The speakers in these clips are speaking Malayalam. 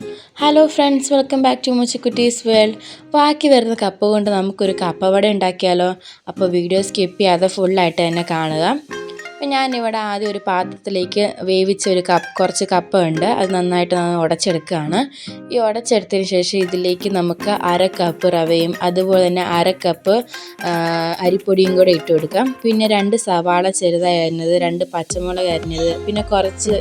Hello friends, welcome back to മുച്ചിക്കുട്ടീസ് വേൾഡ്. ബാക്കി വരുന്ന കപ്പ കൊണ്ട് നമുക്കൊരു കപ്പവട ഉണ്ടാക്കിയാലോ? അപ്പോൾ വീഡിയോ സ്കിപ്പ് ചെയ്യാതെ ഫുള്ളായിട്ട് തന്നെ കാണുക. അപ്പോൾ ഞാനിവിടെ ആദ്യം ഒരു പാത്രത്തിലേക്ക് വേവിച്ച കുറച്ച് കപ്പ ഉണ്ട്, അത് നന്നായിട്ട് ഉടച്ചെടുക്കുകയാണ്. ഈ ഉടച്ചെടുത്തതിന് ശേഷം ഇതിലേക്ക് നമുക്ക് 1/2 കപ്പ് റവയും അതുപോലെ തന്നെ 1/2 കപ്പ് അരിപ്പൊടിയും കൂടെ ഇട്ട് കൊടുക്കാം. പിന്നെ 2 സവാള ചെറുതായി അരിഞ്ഞത്, 2 പച്ചമുളക് അരിഞ്ഞത്, പിന്നെ കുറച്ച്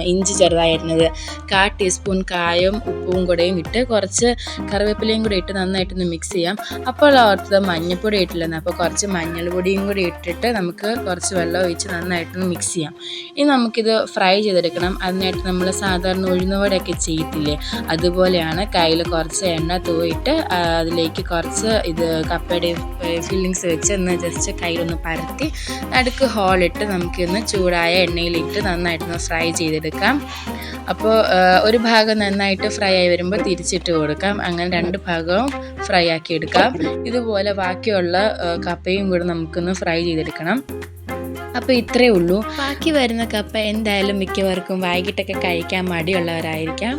ഇഞ്ചി ചെറുതായി അരിഞ്ഞത്, 1/4 ടീസ്പൂൺ കായവും ഉപ്പും കൂടെയും ഇട്ട് കുറച്ച് കറിവേപ്പിലയും കൂടി ഇട്ട് നന്നായിട്ടൊന്ന് മിക്സ് ചെയ്യാം. അപ്പോൾ ഓർത്തത് മഞ്ഞൾപ്പൊടി ഇട്ടില്ലെന്ന്, അപ്പോൾ കുറച്ച് മഞ്ഞൾപ്പൊടിയും കൂടി ഇട്ടിട്ട് നമുക്ക് കുറച്ച് വെള്ളം ഒഴിച്ച് നന്നായിട്ടൊന്ന് മിക്സ് ചെയ്യാം. ഇനി നമുക്കിത് ഫ്രൈ ചെയ്തെടുക്കണം. അതിനായിട്ട് നമ്മൾ സാധാരണ ഉഴുന്നുവടയൊക്കെ ചെയ്യത്തില്ലേ, അതുപോലെയാണ് കയ്യിൽ കുറച്ച് എണ്ണ തൂവിട്ട് അതിലേക്ക് കുറച്ച് കപ്പയുടെ ഫില്ലിങ്സ് വെച്ച് ഒന്ന് ജസ്റ്റ് കയ്യിലൊന്ന് പരത്തി നടുക്ക് ഹോളിട്ട് നമുക്കൊന്ന് ചൂടായ എണ്ണയിലിട്ട് നന്നായിട്ടൊന്ന് ഫ്രൈ ചെയ്തെടുക്കാം. അപ്പോൾ ഒരു ഭാഗം നന്നായിട്ട് ഫ്രൈ ആയി വരുമ്പോൾ തിരിച്ചിട്ട് കൊടുക്കാം. അങ്ങനെ 2 ഭാഗവും ഫ്രൈ ആക്കി എടുക്കാം. ഇതുപോലെ ബാക്കിയുള്ള കപ്പയും കൂടെ നമുക്കൊന്ന് ഫ്രൈ ചെയ്തെടുക്കണം. അപ്പോൾ ഇത്രയേ ഉള്ളൂ. ബാക്കി വരുന്ന കപ്പ എന്തായാലും മിക്കവർക്കും വൈകിട്ടൊക്കെ കഴിക്കാൻ മടിയുള്ളവരായിരിക്കാം.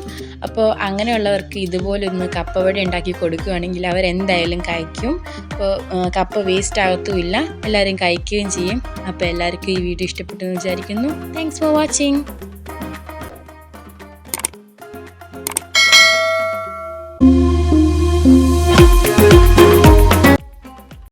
അപ്പോൾ അങ്ങനെയുള്ളവർക്ക് ഇതുപോലെ ഒന്ന് കപ്പവട ഉണ്ടാക്കി കൊടുക്കുകയാണെങ്കിൽ അവരെന്തായാലും കഴിക്കും. അപ്പോൾ കപ്പ വേസ്റ്റ് ആകത്തുമില്ല, എല്ലാവരും കഴിക്കുകയും ചെയ്യും. അപ്പോൾ എല്ലാവർക്കും ഈ വീഡിയോ ഇഷ്ടപ്പെട്ടെന്ന് വിചാരിക്കുന്നു. Thanks for watching.